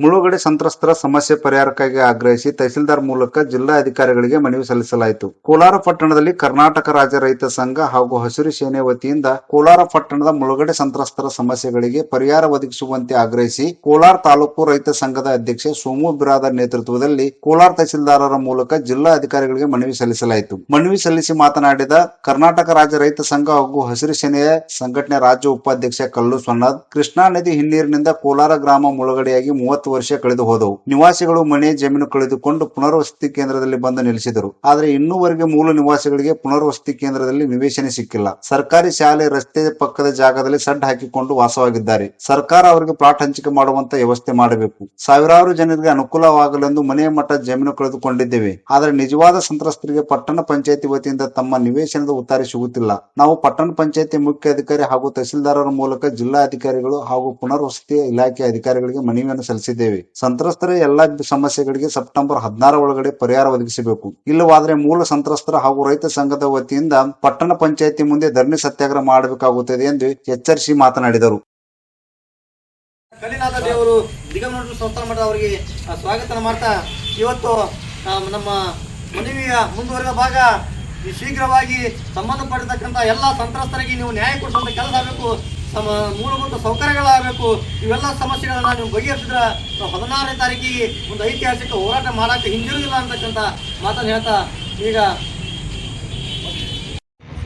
ಮುಳುಗಡೆ ಸಂತ್ರಸ್ತರ ಸಮಸ್ಯೆ ಪರಿಹಾರಕ್ಕಾಗಿ ಆಗ್ರಹಿಸಿ ತಹಸೀಲ್ದಾರ್ ಮೂಲಕ ಜಿಲ್ಲಾ ಅಧಿಕಾರಿಗಳಿಗೆ ಮನವಿ ಸಲ್ಲಿಸಲಾಯಿತು. ಕೋಲಾರ ಪಟ್ಟಣದಲ್ಲಿ ಕರ್ನಾಟಕ ರಾಜ್ಯ ರೈತ ಸಂಘ ಹಾಗೂ ಹಸಿರು ಸೇನೆ ವತಿಯಿಂದ ಕೋಲಾರ ಪಟ್ಟಣದ ಮುಳುಗಡೆ ಸಂತ್ರಸ್ತರ ಸಮಸ್ಯೆಗಳಿಗೆ ಪರಿಹಾರ ಒದಗಿಸುವಂತೆ ಆಗ್ರಹಿಸಿ ಕೋಲಾರ ತಾಲೂಕು ರೈತ ಸಂಘದ ಅಧ್ಯಕ್ಷೆ ಸೋಮು ಬಿರಾದರ್ ನೇತೃತ್ವದಲ್ಲಿ ಕೋಲಾರ ತಹಸೀಲ್ದಾರರ ಮೂಲಕ ಜಿಲ್ಲಾ ಅಧಿಕಾರಿಗಳಿಗೆ ಮನವಿ ಸಲ್ಲಿಸಲಾಯಿತು. ಮನವಿ ಸಲ್ಲಿಸಿ ಮಾತನಾಡಿದ ಕರ್ನಾಟಕ ರಾಜ್ಯ ರೈತ ಸಂಘ ಹಾಗೂ ಹಸಿರು ಸೇನೆಯ ಸಂಘಟನೆ ರಾಜ್ಯ ಉಪಾಧ್ಯಕ್ಷ ಕಲ್ಲು ಸೊನ್ನಾದ್, ಕೃಷ್ಣಾ ನದಿ ಹಿನ್ನೀರಿನಿಂದ ಕೋಲಾರ ಗ್ರಾಮ ಮುಳುಗಡೆಯಾಗಿ 30 ವರ್ಷ ಕಳೆದು ಹೋದವು. ನಿವಾಸಿಗಳು ಮನೆ ಜಮೀನು ಕಳೆದುಕೊಂಡು ಪುನರ್ವಸತಿ ಕೇಂದ್ರದಲ್ಲಿ ಬಂದು ನೆಲೆಸಿದರು. ಆದರೆ ಇನ್ನೂವರೆಗೆ ಮೂಲ ನಿವಾಸಿಗಳಿಗೆ ಪುನರ್ವಸತಿ ಕೇಂದ್ರದಲ್ಲಿ ನಿವೇಶನ ಸಿಕ್ಕಿಲ್ಲ. ಸರ್ಕಾರಿ ಶಾಲೆ ರಸ್ತೆ ಪಕ್ಕದ ಜಾಗದಲ್ಲಿ ಸಡ್ ಹಾಕಿಕೊಂಡು ವಾಸವಾಗಿದ್ದಾರೆ. ಸರ್ಕಾರ ಅವರಿಗೆ ಪ್ಲಾಟ್ ಹಂಚಿಕೆ ಮಾಡುವಂತ ವ್ಯವಸ್ಥೆ ಮಾಡಬೇಕು. ಸಾವಿರಾರು ಜನರಿಗೆ ಅನುಕೂಲವಾಗಲೆಂದು ಮನೆ ಮಠ ಜಮೀನು ಕಳೆದುಕೊಂಡಿದ್ದೇವೆ. ಆದರೆ ನಿಜವಾದ ಸಂತ್ರಸ್ತರಿಗೆ ಪಟ್ಟಣ ಪಂಚಾಯತಿ ವತಿಯಿಂದ ತಮ್ಮ ನಿವೇಶನದ ಉತ್ತಾರಿ ಸಿಗುತ್ತಿಲ್ಲ. ನಾವು ಪಟ್ಟಣ ಪಂಚಾಯತಿ ಮುಖ್ಯ ಅಧಿಕಾರಿ ಹಾಗೂ ತಹಸೀಲ್ದಾರರ ಮೂಲಕ ಜಿಲ್ಲಾ ಅಧಿಕಾರಿಗಳು ಹಾಗೂ ಪುನರ್ವಸತಿ ಇಲಾಖೆ ಅಧಿಕಾರಿಗಳಿಗೆ ಮನವಿಯನ್ನು ಸಲ್ಲಿಸಿದ್ದೇವೆ. ಸಂತ್ರಸ್ತರ ಎಲ್ಲಾ ಸಮಸ್ಯೆಗಳಿಗೆ ಸೆಪ್ಟೆಂಬರ್ 16 ಒಳಗಡೆ ಪರಿಹಾರ ಒದಗಿಸಬೇಕು. ಇಲ್ಲವಾದರೆ ಮೂಲ ಸಂತ್ರಸ್ತರ ಹಾಗೂ ರೈತ ಸಂಘದ ವತಿಯಿಂದ ಪಟ್ಟಣ ಪಂಚಾಯತಿ ಮುಂದೆ ಧರಣಿ ಸತ್ಯಾಗ್ರಹ ಮಾಡಬೇಕಾಗುತ್ತದೆ ಎಂದು ಎಚ್ಚರಿಸಿ ಮಾತನಾಡಿದರು. ಕಲಿನಾಥ ದೇವರು ದಿಗಂಬರ ಸಂಸ್ಥಾನ ಮಠ ಅವರಿಗೆ ಸ್ವಾಗತ ಮಾಡ್ತಾ ಇವತ್ತು ನಮ್ಮ ಮನವಿಯ ಮುಂದುವರೆದ ಭಾಗ ಶೀಘ್ರವಾಗಿ ಸಂಬಂಧಪಟ್ಟಿರ್ತಕ್ಕಂಥ ಎಲ್ಲ ಸಂತ್ರಸ್ತರಿಗೆ ನೀವು ನ್ಯಾಯ ಕೊಡಿಸುವಂತ ಕೆಲಸ ಆಗಬೇಕು. ಮೂಲಭೂತ ಸೌಕರ್ಯಗಳಾಗಬೇಕು. ಇವೆಲ್ಲ ಸಮಸ್ಯೆಗಳನ್ನ ನೀವು ಬಗೆಹರಿಸಿದ್ರೆ 16ನೇ ತಾರೀಕಿಗೆ ಒಂದು ಐತಿಹಾಸಿಕ ಹೋರಾಟ ಮಾಡಕ್ಕೆ ಹಿಂದಿರುಗಿಲ್ಲ ಅಂತಕ್ಕಂಥ ಮಾತನ್ನು ಹೇಳ್ತಾ ಈಗ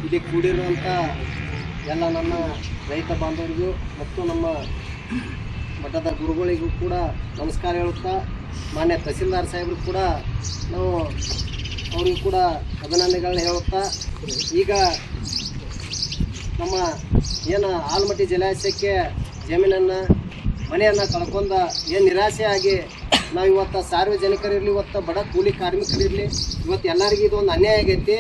ಇಲ್ಲಿ ಕೂಡಿರುವಂಥ ಎಲ್ಲ ನನ್ನ ರೈತ ಬಾಂಧವರಿಗೂ ಮತ್ತು ನಮ್ಮ ಮಠದ ಗುರುಗಳಿಗೂ ಕೂಡ ನಮಸ್ಕಾರ ಹೇಳುತ್ತಾ, ಮಾನ್ಯ ತಹಸೀಲ್ದಾರ್ ಸಾಹೇಬರು ಕೂಡ ನಾವು ಅವರಿಗೂ ಕೂಡ ಅಭಿನಂದನೆಗಳನ್ನ ಹೇಳುತ್ತಾ, ಈಗ ನಮ್ಮ ಏನು ಆಲಮಟ್ಟಿ ಜಲಾಶಯಕ್ಕೆ ಜಮೀನನ್ನು ಮನೆಯನ್ನು ಕಳ್ಕೊಂಡ ಏನು ನಿರಾಸೆ ಆಗಿ ನಾವು ಇವತ್ತು ಸಾರ್ವಜನಿಕರಿರಲಿ, ಇವತ್ತು ಬಡ ಕೂಲಿ ಕಾರ್ಮಿಕರಿರಲಿ, ಇವತ್ತು ಎಲ್ಲರಿಗೂ ಇದೊಂದು ಅನ್ಯಾಯ ಆಗೈತಿ.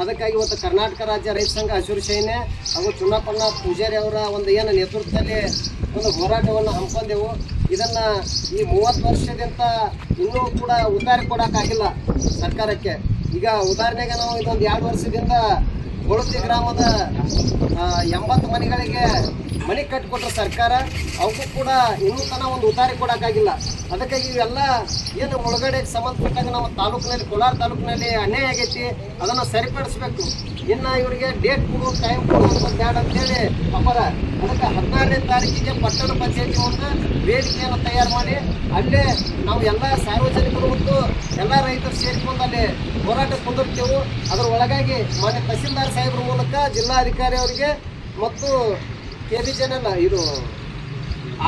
ಅದಕ್ಕಾಗಿ ಇವತ್ತು ಕರ್ನಾಟಕ ರಾಜ್ಯ ರೈತ ಸಂಘ ಹಸಿರು ಸೇನೆ ಹಾಗೂ ಚುನ್ನಪ್ಪಣ್ಣ ಪೂಜಾರಿ ಅವರ ಒಂದು ಏನು ನೇತೃತ್ವದಲ್ಲಿ ಒಂದು ಹೋರಾಟವನ್ನು ಹಮ್ಮಿಕೊಂಡೆವು. ಇದನ್ನು ಈ 30 ವರ್ಷದಿಂದ ಇನ್ನೂ ಕೂಡ ಉದ್ದಾರ ಕೊಡೋಕ್ಕಾಗಿಲ್ಲ ಸರ್ಕಾರಕ್ಕೆ. ಈಗ ಉದಾಹರಣೆಗೆ ನಾವು ಇದೊಂದು 2 ವರ್ಷದಿಂದ ಕೊಳತಿ ಗ್ರಾಮದ 80 ಮನೆಗಳಿಗೆ ಮನೆ ಕಟ್ಟಿಕೊಟ್ರೆ ಸರ್ಕಾರ, ಅವಕ್ಕೂ ಕೂಡ ಇನ್ನೂ ತನಕ ಒಂದು ಉದ್ದಾರಿ ಕೊಡೋಕ್ಕಾಗಿಲ್ಲ. ಅದಕ್ಕಾಗಿ ಇವೆಲ್ಲ ಏನು ಮುಳುಗಡೆಗೆ ಸಂಬಂಧಪಟ್ಟಾಗ ನಮ್ಮ ತಾಲೂಕಿನಲ್ಲಿ, ಕೋಲಾರ ತಾಲೂಕಿನಲ್ಲಿ ಅನ್ಯಾಯ ಆಗೈತಿ, ಅದನ್ನು ಸರಿಪಡಿಸ್ಬೇಕು. ಇನ್ನು ಇವರಿಗೆ ಡೇಟ್ ಕೊಡು, ಟೈಮ್ ಕೊಡುವಂಥ ಬ್ಯಾಡ ಅಂತೇಳಿ ಅಪರ. ಅದಕ್ಕೆ 16ನೇ ತಾರೀಕಿಗೆ ಪಟ್ಟಣ ಪಂಚಾಯತಿ ಒಂದು ವೇದಿಕೆಯನ್ನು ತಯಾರು ಮಾಡಿ ಅಲ್ಲೇ ನಾವು ಎಲ್ಲ ಸಾರ್ವಜನಿಕರು ಮತ್ತು ಎಲ್ಲ ರೈತರು ಸೇರಿಕೊಂಡು ಅಲ್ಲಿ ಹೋರಾಟ ಕುಂದಿರ್ತೇವೆ. ಅದರ ಒಳಗಾಗಿ ಮಾನ್ಯ ತಹಸೀಲ್ದಾರ್ ಸಾಹೇಬ್ರ ಮೂಲಕ ಜಿಲ್ಲಾಧಿಕಾರಿ ಅವರಿಗೆ ಮತ್ತು KBJNL ಇದು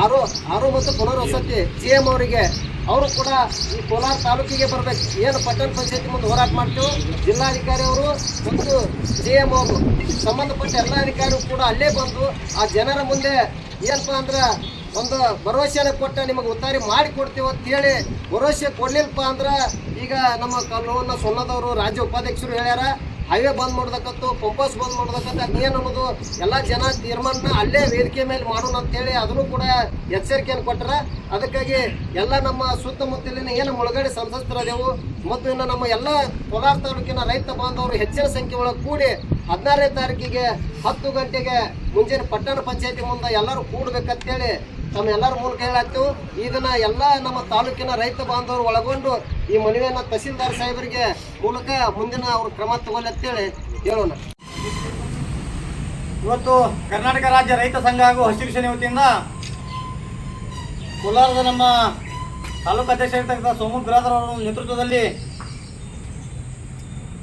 ಆರು ಮತ್ತು ಪುನರ್ವಸತಿ GM ಅವರಿಗೆ ಅವರು ಕೂಡ ಈ ಕೋಲಾರ ತಾಲೂಕಿಗೆ ಬರಬೇಕು. ಏನು ಪಟ್ಟಣ ಪಂಚಾಯತಿ ಮುಂದೆ ಹೋರಾಟ ಮಾಡ್ತೇವೆ, ಜಿಲ್ಲಾಧಿಕಾರಿ ಅವರು ಮತ್ತು GM ಅವರು ಸಂಬಂಧಪಟ್ಟ ಎಲ್ಲ ಅಧಿಕಾರಿಗಳು ಕೂಡ ಅಲ್ಲೇ ಬಂದು ಆ ಜನರ ಮುಂದೆ ಏನಪ್ಪ ಅಂದ್ರೆ ಒಂದು ಭರವಸೆಯನ್ನು ಕೊಟ್ಟ ನಿಮಗೆ ಉತ್ತಾರಿ ಮಾಡಿ ಕೊಡ್ತೀವಿ ಅಂತೇಳಿ ಭರವಸೆ ಕೊಡ್ಲಿಲ್ಲಪ್ಪ ಅಂದ್ರೆ ಈಗ ನಮ್ಮ ಕಲ್ಲುವನ್ನ ಸೊನ್ನದವರು ರಾಜ್ಯ ಉಪಾಧ್ಯಕ್ಷರು ಹೇಳ್ಯಾರ, ಹೈವೇ ಬಂದ್ ಮಾಡೋದಕ್ಕಂತೂ, ಪಂಪಸ್ ಬಂದ್ ಮಾಡೋದಕ್ಕಂತ ಏನು ಅನ್ನೋದು ಎಲ್ಲ ಜನ ತೀರ್ಮಾನ ಅಲ್ಲೇ ವೇದಿಕೆ ಮೇಲೆ ಮಾಡೋಣ ಅಂತೇಳಿ ಅದನ್ನು ಕೂಡ ಎಚ್ಚರಿಕೆಯನ್ನು ಕೊಟ್ಟರ. ಅದಕ್ಕಾಗಿ ಎಲ್ಲ ನಮ್ಮ ಸುತ್ತಮುತ್ತಲಿನ ಏನು ಮುಳುಗಡೆ ಸಂತ್ರಸ್ತರದೆವು ಮತ್ತು ಇನ್ನು ನಮ್ಮ ಎಲ್ಲ ಕೋಲಾರ ತಾಲೂಕಿನ ರೈತ ಬಾಂಧವರು ಹೆಚ್ಚಿನ ಸಂಖ್ಯೆ ಒಳಗೆ ಕೂಡಿ 16ನೇ ತಾರೀಕಿಗೆ 10 ಗಂಟೆಗೆ ಮುಂಜಾನೆ ಪಟ್ಟಣ ಪಂಚಾಯತಿ ಮುಂದೆ ಎಲ್ಲರೂ ಕೂಡಬೇಕಂತೇಳಿ ತಮ್ಮ ಎಲ್ಲರ ಮೂಲಕ ಹೇಳಾಗ್ತೇವೆ. ಇದನ್ನ ಎಲ್ಲ ನಮ್ಮ ತಾಲೂಕಿನ ರೈತ ಬಾಂಧವರು ಒಳಗೊಂಡು ಈ ಮನವಿಯನ್ನು ತಹಸೀಲ್ದಾರ್ ಸಾಹೇಬರಿಗೆ ಮೂಲಕ ಮುಂದಿನ ಅವ್ರ ಕ್ರಮ ತಗೊಳ್ಳಿ ಅಂತೇಳಿ ಹೇಳೋಣ. ಇವತ್ತು ಕರ್ನಾಟಕ ರಾಜ್ಯ ರೈತ ಸಂಘ ಹಾಗೂ ಹಸಿರು ಸೇನೆ ವತಿಯಿಂದ ಕೋಲಾರದ ನಮ್ಮ ತಾಲೂಕು ಅಧ್ಯಕ್ಷರಾಗಿರ್ತಕ್ಕಂಥ ಸೋಮು ಬಿರಾದರ್ ಅವರ ನೇತೃತ್ವದಲ್ಲಿ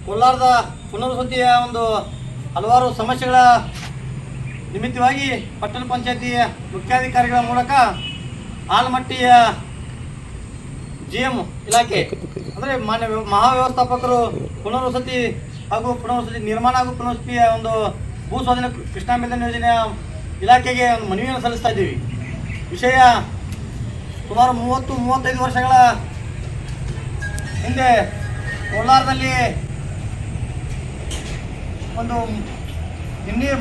ಕೋಲಾರದ ಪುನರ್ವಸತಿಯ ಒಂದು ಹಲವಾರು ಸಮಸ್ಯೆಗಳ ನಿಮಿತ್ತವಾಗಿ ಪಟ್ಟಣ ಪಂಚಾಯತಿಯ ಮುಖ್ಯಾಧಿಕಾರಿಗಳ ಮೂಲಕ ಆಲಮಟ್ಟಿಯ GM ಇಲಾಖೆ ಅಂದರೆ ಮಾನ್ಯ ಮಹಾವ್ಯವಸ್ಥಾಪಕರು ಪುನರ್ವಸತಿ ಹಾಗೂ ಪುನರ್ವಸತಿ ನಿರ್ಮಾಣ ಹಾಗೂ ಪುನರ್ವಸತಿಯ ಒಂದು ಭೂ ಸ್ವಾಧೀನ ಕೃಷ್ಣಾ ಮೇಲ್ದಂಡೆ ಯೋಜನೆಯ ಇಲಾಖೆಗೆ ಒಂದು ಮನವಿಯನ್ನು ಸಲ್ಲಿಸ್ತಾ ಇದ್ದೀವಿ. ವಿಷಯ ಸುಮಾರು 30-35 ವರ್ಷಗಳ ಹಿಂದೆ ಕೋಲಾರದಲ್ಲಿ ಒಂದು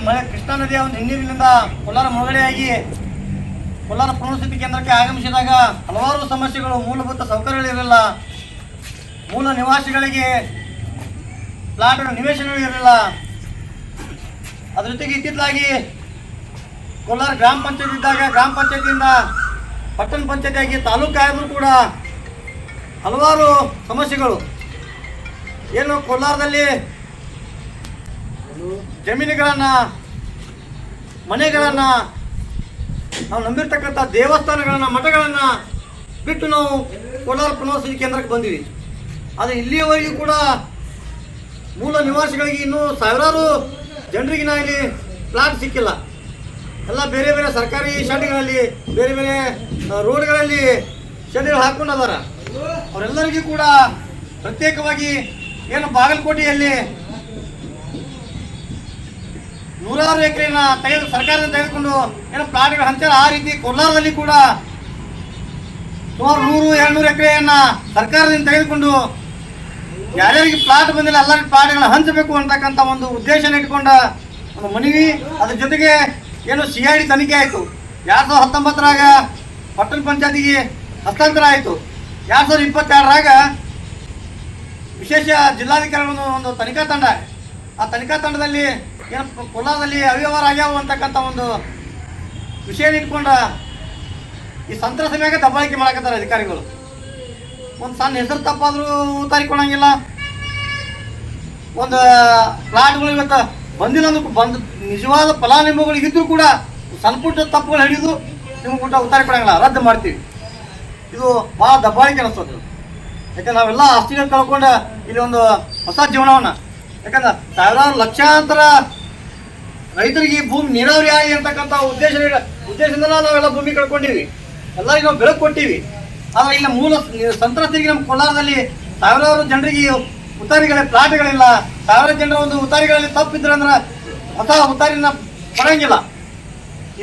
ಮಳೆ ಕೃಷ್ಣಾ ನದಿಯ ಒಂದು ಹಿನ್ನೀರಿನಿಂದ ಕೋಲಾರ ಮುಳುಗಡೆಯಾಗಿ ಕೋಲಾರ ಪುನರ್ವಸತಿ ಕೇಂದ್ರಕ್ಕೆ ಆಗಮಿಸಿದಾಗ ಹಲವಾರು ಸಮಸ್ಯೆಗಳು, ಮೂಲಭೂತ ಸೌಕರ್ಯಗಳಿರಲಿಲ್ಲ, ಮೂಲ ನಿವಾಸಿಗಳಿಗೆ ಪ್ಲಾಟ್ ನಿವೇಶನಗಳಿರಲಿಲ್ಲ. ಅದ್ರ ಜೊತೆಗೆ ಇತ್ತಿತ್ತಲಾಗಿ ಕೋಲಾರ ಗ್ರಾಮ ಪಂಚಾಯತ್ ಇದ್ದಾಗ ಗ್ರಾಮ ಪಂಚಾಯತಿಯಿಂದ ಪಟ್ಟಣ ಪಂಚಾಯತಿ ಆಗಿ ತಾಲೂಕು ಆದರೂ ಕೂಡ ಹಲವಾರು ಸಮಸ್ಯೆಗಳು ಏನು ಕೋಲಾರದಲ್ಲಿ ಜಮೀನುಗಳನ್ನು ಮನೆಗಳನ್ನು ನಾವು ನಂಬಿರ್ತಕ್ಕಂಥ ದೇವಸ್ಥಾನಗಳನ್ನು ಮಠಗಳನ್ನು ಬಿಟ್ಟು ನಾವು ಕೋಲಾರ ಪುನರ್ವಸತಿ ಕೇಂದ್ರಕ್ಕೆ ಬಂದಿವಿ. ಆದರೆ ಇಲ್ಲಿಯವರೆಗೂ ಕೂಡ ಮೂಲ ನಿವಾಸಿಗಳಿಗೆ ಇನ್ನೂ ಸಾವಿರಾರು ಜನರಿಗೆ ಇಲ್ಲಿ ಪ್ಲಾಟ್ ಸಿಕ್ಕಿಲ್ಲ. ಎಲ್ಲ ಬೇರೆ ಬೇರೆ ಸರ್ಕಾರಿ ಶೆಡ್ಗಳಲ್ಲಿ ಬೇರೆ ಬೇರೆ ರೋಡ್ಗಳಲ್ಲಿ ಶೆಡ್ಗಳು ಹಾಕ್ಕೊಂಡು ಅದಾರ. ಅವರೆಲ್ಲರಿಗೂ ಕೂಡ ಪ್ರತ್ಯೇಕವಾಗಿ ಏನು ಬಾಗಲಕೋಟೆಯಲ್ಲಿ ನೂರಾರು ಎಕರೆನ ಸರ್ಕಾರದಿಂದ ತೆಗೆದುಕೊಂಡು ಏನೋ ಪ್ಲಾಟ್ಗಳು ಹಂಚಾರ, ಆ ರೀತಿ ಕೋಲಾರದಲ್ಲಿ ಕೂಡ ಸುಮಾರು 100-200 ಎಕರೆಯನ್ನ ಸರ್ಕಾರದಿಂದ ತೆಗೆದುಕೊಂಡು ಯಾರ್ಯಾರಿಗೆ ಪ್ಲಾಟ್ ಬಂದಿಲ್ಲ ಎಲ್ಲರಿಗೂ ಪ್ಲಾಟ್ಗಳನ್ನ ಹಂಚಬೇಕು ಅಂತಕ್ಕಂಥ ಒಂದು ಉದ್ದೇಶನ ಇಟ್ಕೊಂಡ ಒಂದು ಮನವಿ. ಅದ್ರ ಜೊತೆಗೆ ಏನು CID ತನಿಖೆ ಆಯಿತು. 2019ರಾಗ ಪಟ್ಟಣ ಪಂಚಾಯತಿಗೆ ಹಸ್ತಾಂತರ ಆಯಿತು. 2022ರಾಗ ವಿಶೇಷ ಜಿಲ್ಲಾಧಿಕಾರಿಗಳ ಒಂದು ತನಿಖಾ ತಂಡ, ಆ ತನಿಖಾ ತಂಡದಲ್ಲಿ ಏನು ಕೋಲಾರದಲ್ಲಿ ಅವ್ಯವಹಾರ ಆಗ್ಯಾವ ಅಂತಕ್ಕಂಥ ಒಂದು ವಿಷಯ ಇಟ್ಕೊಂಡ ಈ ಸಂತ್ರಸ್ತ ಮ್ಯಾಗ ದಬ್ಬಾಳಿಕೆ ಮಾಡಕತ್ತಾರೆ ಅಧಿಕಾರಿಗಳು. ಒಂದು ಸಣ್ಣ ಹೆಸರು ತಪ್ಪಾದರೂ ಉತ್ತಾರಿ ಕೊಡಂಗಿಲ್ಲ. ಒಂದು ಪ್ಲಾಟ್ಗಳು ಇವತ್ತು ಬಂದಿಲ್ಲ ಅಂದ್ರೂ ಬಂದು ನಿಜವಾದ ಫಲಾನುಭವಿಗಳಿಗಿದ್ರು ಕೂಡ ಸಣ್ಣ ಪುಟ್ಟ ತಪ್ಪುಗಳು ಹಿಡಿದು ನಿಮ್ಗೆ ಪುಟ್ಟ ಉತ್ತಾರಿ ಕೊಡಂಗಿಲ್ಲ, ರದ್ದು ಮಾಡ್ತೀವಿ. ಇದು ಭಾಳ ದಬ್ಬಾಳಿಕೆ ಅನಿಸ್ತದೆ. ಯಾಕಂದ್ರೆ ನಾವೆಲ್ಲ ಆಸ್ತಿಗಳು ಕಳ್ಕೊಂಡು ಇಲ್ಲಿ ಒಂದು ಹೊಸ ಜೀವನವನ್ನು, ಯಾಕಂದ್ರೆ ಸಾವಿರಾರು ಲಕ್ಷಾಂತರ ರೈತರಿಗೆ ಭೂಮಿ ನೀರಾವರಿ ಆಗಿ ಅಂತಕ್ಕಂಥ ಉದ್ದೇಶದಿಂದ ನಾವೆಲ್ಲ ಭೂಮಿ ಕಳ್ಕೊಂಡಿವಿ, ಎಲ್ಲರಿಗೂ ನಾವು ಬೆಳಕು ಕೊಟ್ಟಿವಿ. ಆದರೆ ಇಲ್ಲ ಮೂಲ ಸಂತ್ರಸ್ತರಿಗೆ ನಮ್ಮ ಕೋಲಾರದಲ್ಲಿ ಸಾವಿರಾರು ಜನರಿಗೆ ಉತ್ತಾರಿಗಳ ಪ್ಲಾಟ್ಗಳಿಲ್ಲ. ಸಾವಿರಾರು ಜನರ ಒಂದು ಉತ್ತಾರಿಗಳಲ್ಲಿ ತಪ್ಪಿದ್ರೆ ಅಂದ್ರೆ ಹೊಸ ಉತ್ತಾರಿನ ಪಡೆಯಂಗಿಲ್ಲ.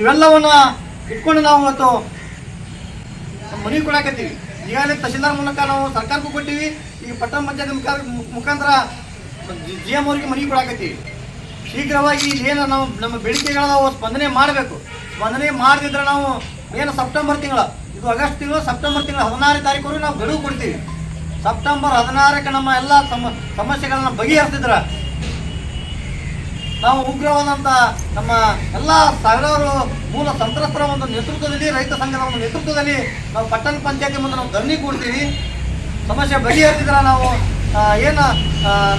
ಇವೆಲ್ಲವನ್ನ ಇಟ್ಕೊಂಡು ನಾವು ಇವತ್ತು ಮನವಿ ಕೊಡಾಕತ್ತೀವಿ. ಈಗಾಗಲೇ ತಹಶೀಲ್ದಾರ್ ಮೂಲಕ ನಾವು ಸರ್ಕಾರಕ್ಕೂ ಕೊಟ್ಟಿವಿ. ಈಗ ಪಟ್ಟಣ ಪಂಚಾಯತ್ ಮುಖಾಂತರ GM ಅವರಿಗೆ ಮನವಿ ಕೊಡಾಕತ್ತೀವಿ. ಶೀಘ್ರವಾಗಿ ಏನು ನಾವು ನಮ್ಮ ಬೇಡಿಕೆಗಳನ್ನ ಸ್ಪಂದನೆ ಮಾಡಬೇಕು. ಸ್ಪಂದನೆ ಮಾಡದಿದ್ರೆ ನಾವು ಏನು ಸೆಪ್ಟೆಂಬರ್ ತಿಂಗಳ, ಇದು ಆಗಸ್ಟ್ ತಿಂಗಳು, ಸೆಪ್ಟೆಂಬರ್ ತಿಂಗಳ 16ನೇ ತಾರೀಕುವರೆಗೂ ನಾವು ಗಡುವು ಕೊಡ್ತೀವಿ. ಸೆಪ್ಟೆಂಬರ್ 16ಕ್ಕೆ ನಮ್ಮ ಎಲ್ಲ ಸಮಸ್ಯೆಗಳನ್ನ ಬಗೆಹರಿಸಿದ್ರೆ ನಾವು ಉಗ್ರವಾದಂಥ ನಮ್ಮ ಎಲ್ಲ ಸಾವಿರಾರು ಮೂಲ ಸಂತ್ರಸ್ತರ ಒಂದು ನೇತೃತ್ವದಲ್ಲಿ, ರೈತ ಸಂಘದ ಒಂದು ನೇತೃತ್ವದಲ್ಲಿ ನಾವು ಪಟ್ಟಣ ಪಂಚಾಯತಿ ಮುಂದೆ ನಾವು ಧರಣಿ ಕೊಡ್ತೀವಿ. ಸಮಸ್ಯೆ ಬಗೆಹರಿಸಿದ್ರೆ ನಾವು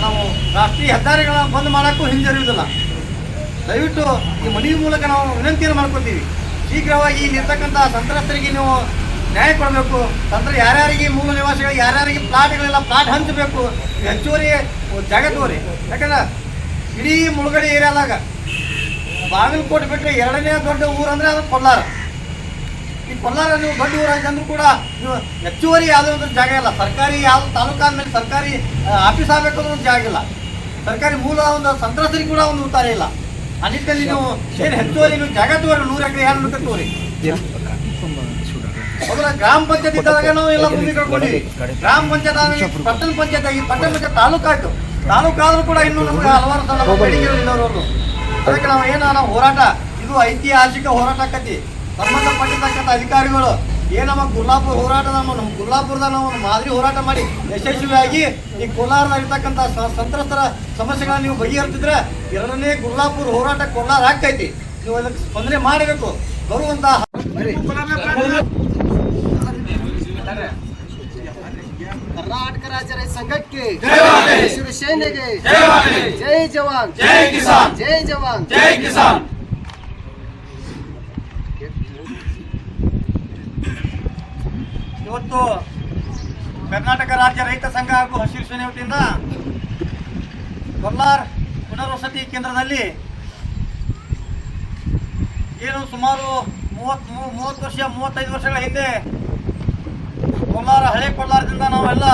ನಾವು ರಾಷ್ಟ್ರೀಯ ಹೆದ್ದಾರಿಗಳನ್ನ ಬಂದ್ ಮಾಡೋಕ್ಕೂ ಹಿಂಜರಿಯುವುದಿಲ್ಲ. ದಯವಿಟ್ಟು ಈ ಮನವಿ ಮೂಲಕ ನಾವು ವಿನಂತಿಯನ್ನು ಮಾಡ್ಕೊತೀವಿ. ಶೀಘ್ರವಾಗಿ ಇಲ್ಲಿರ್ತಕ್ಕಂಥ ಸಂತ್ರಸ್ತರಿಗೆ ನೀವು ನ್ಯಾಯ ಕೊಡಬೇಕು. ಯಾರ್ಯಾರಿಗೆ ಮೂಲ ನಿವಾಸಿಗಳಿಗೆ ಯಾರ್ಯಾರಿಗೆ ಪ್ಲಾಟ್ಗಳಿಲ್ಲ ಪ್ಲಾಟ್ ಹಂಚಬೇಕು. ಹೆಚ್ಚುವರಿ ಜಾಗ ತಗೋರಿ. ಯಾಕಂದ್ರೆ ಇಡೀ ಮುಳುಗಡೆ ಏರಿಯಾದಾಗ ಬಾಗಲಕೋಟೆ ಬಿಟ್ಟರೆ 2ನೇ ದೊಡ್ಡ ಊರು ಅಂದರೆ ಅದು ಕೋಲಾರ. ಈ ಕೋಲಾರ ನೀವು ದೊಡ್ಡ ಊರಾಗಿದ್ದಂದ್ರೂ ಕೂಡ ನೀವು ಹೆಚ್ಚುವರಿ ಯಾವುದೇ ಒಂದು ಜಾಗ ಇಲ್ಲ. ಸರ್ಕಾರಿ ಯಾವ ತಾಲೂಕು ಆದಮೇಲೆ ಸರ್ಕಾರಿ ಆಫೀಸ್ ಆಗಬೇಕಂದ್ರೆ ಒಂದು ಜಾಗ ಇಲ್ಲ. ಸರ್ಕಾರಿ ಮೂಲ ಒಂದು ಸಂತ್ರಸ್ತರಿಗೆ ಕೂಡ ಒಂದು ಉತ್ತರ ಇಲ್ಲ. ಆ ನಿಟ್ಟಿನಲ್ಲಿ ನೀವು ಏನು ಹೆಚ್ಚುವರಿ ನೀವು ಜಾಗ ತಗೋರಿ. 100 ಎಕರೆ 200 ಎಕರೆ ತಗೋರಿ. ಮೊದಲ ಗ್ರಾಮ ಪಂಚಾಯತ್ ಇದ್ದಾಗ ನಾವು ಎಲ್ಲ ಭೂಮಿ ಕಳ್ಕೊಂಡಿವಿ. ಗ್ರಾಮ ಪಂಚಾಯತ್ ಆಗಿ ಪಟ್ಟಣ ಪಂಚಾಯತ್ ಆಗಿ ಪಟ್ಟಣ ಪಂಚಾಯತ್ ತಾಲೂಕು ಆಯ್ತು. ತಾಲೂಕಾದ್ರೂ ಕೂಡ ಇನ್ನೂ ನಮ್ಗೆ ಹಲವಾರು ಬೇಡಿಕೆಗಳಿಲ್ಲವರು. ಅದಕ್ಕೆ ನಾವು ಹೋರಾಟ, ಇದು ಐತಿಹಾಸಿಕ ಹೋರಾಟ ಆಕತಿ. ಸಂಬಂಧಪಟ್ಟಿರ್ತಕ್ಕಂಥ ಅಧಿಕಾರಿಗಳು ನಮ್ಮ ಗುರ್ಲಾಪುರ ಹೋರಾಟ, ನಮ್ಮ ಗುರ್ಲಾಪುರದ ನಾವು ಮಾದರಿ ಹೋರಾಟ ಮಾಡಿ ಯಶಸ್ವಿಯಾಗಿ ಈ ಕೋಲಾರದಾಗಿರ್ತಕ್ಕಂಥ ಸಂತ್ರಸ್ತರ ಸಮಸ್ಯೆಗಳನ್ನ ನೀವು ಬಗೆಹರಿಸಿದ್ರೆ 2ನೇ ಗುರ್ಲಾಪುರ ಹೋರಾಟ ಕೋಲಾರ ಆಗ್ತೈತಿ. ನೀವು ಅದಕ್ಕೆ ಸ್ಪಂದನೆ ಮಾಡಬೇಕು. ಬರುವಂತ ಕರ್ನಾಟಕ ರಾಜ್ಯ ರೈತ ಸಂಘಕ್ಕೆ, ಹಸಿರು ಸೇನೆಗೆ ಜೈ ಜವಾನ್, ಜೈ ಜವಾನ್, ಜೈ ಕಿಸಾನ್. ಇವತ್ತು ಕರ್ನಾಟಕ ರಾಜ್ಯ ರೈತ ಸಂಘ ಹಾಗೂ ಹಸಿರು ಸೇನೆ ವತಿಯಿಂದ ಕೋಲಾರ ಪುನರ್ವಸತಿ ಕೇಂದ್ರದಲ್ಲಿ ಏನು ಸುಮಾರು 30 ವರ್ಷ 35 ವರ್ಷಗಳ ಹಿಂದೆ ಕೋಲಾರ ಹಳೆ ಕೋಲಾರದಿಂದ ನಾವೆಲ್ಲ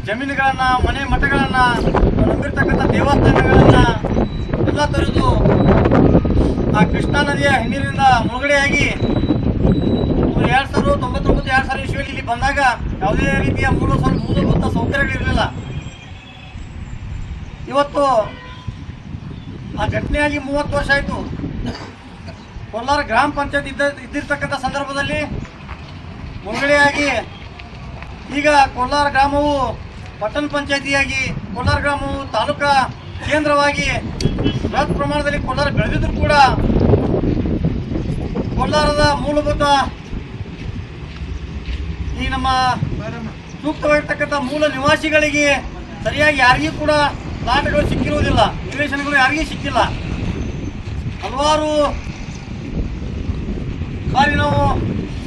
ಜಮೀನುಗಳನ್ನು, ಮನೆ ಮಠಗಳನ್ನು, ನಂಬಿರ್ತಕ್ಕಂಥ ದೇವಸ್ಥಾನಗಳನ್ನು ಎಲ್ಲ ತೊರೆದು ಆ ಕೃಷ್ಣಾ ನದಿಯ ಹಿನ್ನೀರಿನಿಂದ ಮುಳುಗಡೆಯಾಗಿ 2099-2000 ಇಸ್ವಿಯಲ್ಲಿ ಇಲ್ಲಿ ಬಂದಾಗ ಯಾವುದೇ ರೀತಿಯ ಮೂಲಭೂತ ಸೌಕರ್ಯಗಳಿರಲಿಲ್ಲ. ಇವತ್ತು ಆ ಘಟನೆಯಾಗಿ 30 ವರ್ಷ ಆಯಿತು. ಕೋಲಾರ ಗ್ರಾಮ ಪಂಚಾಯತ್ ಇದ್ದಿರ್ತಕ್ಕಂಥ ಸಂದರ್ಭದಲ್ಲಿ ಮುಳುಗಡೆಯಾಗಿ ಈಗ ಕೋಲಾರ ಗ್ರಾಮವು ಪಟ್ಟಣ ಪಂಚಾಯತಿಯಾಗಿ, ಕೋಲಾರ ಗ್ರಾಮವು ತಾಲೂಕಾ ಕೇಂದ್ರವಾಗಿ ಬೃಹತ್ ಪ್ರಮಾಣದಲ್ಲಿ ಕೋಲಾರ ಬೆಳೆದಿದ್ರು ಕೂಡ ಕೋಲಾರದ ಮೂಲಭೂತ ಈ ನಮ್ಮ ಸೂಕ್ತವಾಗಿರ್ತಕ್ಕಂಥ ಮೂಲ ನಿವಾಸಿಗಳಿಗೆ ಸರಿಯಾಗಿ ಯಾರಿಗೂ ಕೂಡ ಪ್ಲಾಟ್ಗಳು ಸಿಕ್ಕಿರುವುದಿಲ್ಲ, ನಿವೇಶನಗಳು ಯಾರಿಗೂ ಸಿಕ್ಕಿಲ್ಲ. ಹಲವಾರು ಬಾರಿ ನಾವು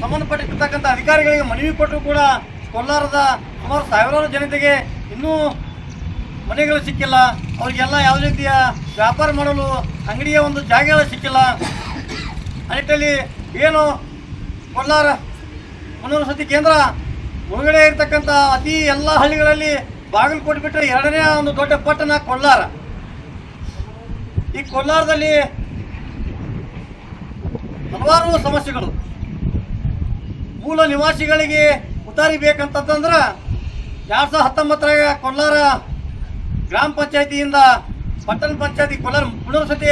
ಸಂಬಂಧಪಟ್ಟಿರ್ತಕ್ಕಂಥ ಅಧಿಕಾರಿಗಳಿಗೆ ಮನವಿ ಕೊಟ್ಟರು ಕೂಡ ಕೋಲಾರದ ಸುಮಾರು ಸಾವಿರಾರು ಜನತೆಗೆ ಇನ್ನೂ ಮನೆಗಳು ಸಿಕ್ಕಿಲ್ಲ. ಅವರಿಗೆಲ್ಲ ಯಾವುದೇ ರೀತಿಯ ವ್ಯಾಪಾರ ಮಾಡಲು ಅಂಗಡಿಯ ಒಂದು ಜಾಗಗಳು ಸಿಕ್ಕಿಲ್ಲ. ಆ ನಿಟ್ಟಿನಲ್ಲಿ ಏನು ಕೋಲಾರ ಪುನರ್ವಸತಿ ಕೇಂದ್ರ ಮುಳುಗಡೆ ಇರತಕ್ಕಂಥ ಅತಿ ಎಲ್ಲ ಹಳ್ಳಿಗಳಲ್ಲಿ ಬಾಗಲಕೋಟೆ ಬಿಟ್ಟರೆ ಎರಡನೇ ಒಂದು ದೊಡ್ಡ ಪಟ್ಟಣ ಕೋಲಾರ. ಈ ಕೋಲಾರದಲ್ಲಿ ಹಲವಾರು ಸಮಸ್ಯೆಗಳು. ಮೂಲ ನಿವಾಸಿಗಳಿಗೆ ಉತ್ತಾರಿ ಬೇಕಂತಂದ್ರೆ 2019 ಕೋಲಾರ ಗ್ರಾಮ ಪಂಚಾಯತಿಯಿಂದ ಪಟ್ಟಣ ಪಂಚಾಯತಿ, ಕೋಲಾರ ಪುನರ್ವಸತಿ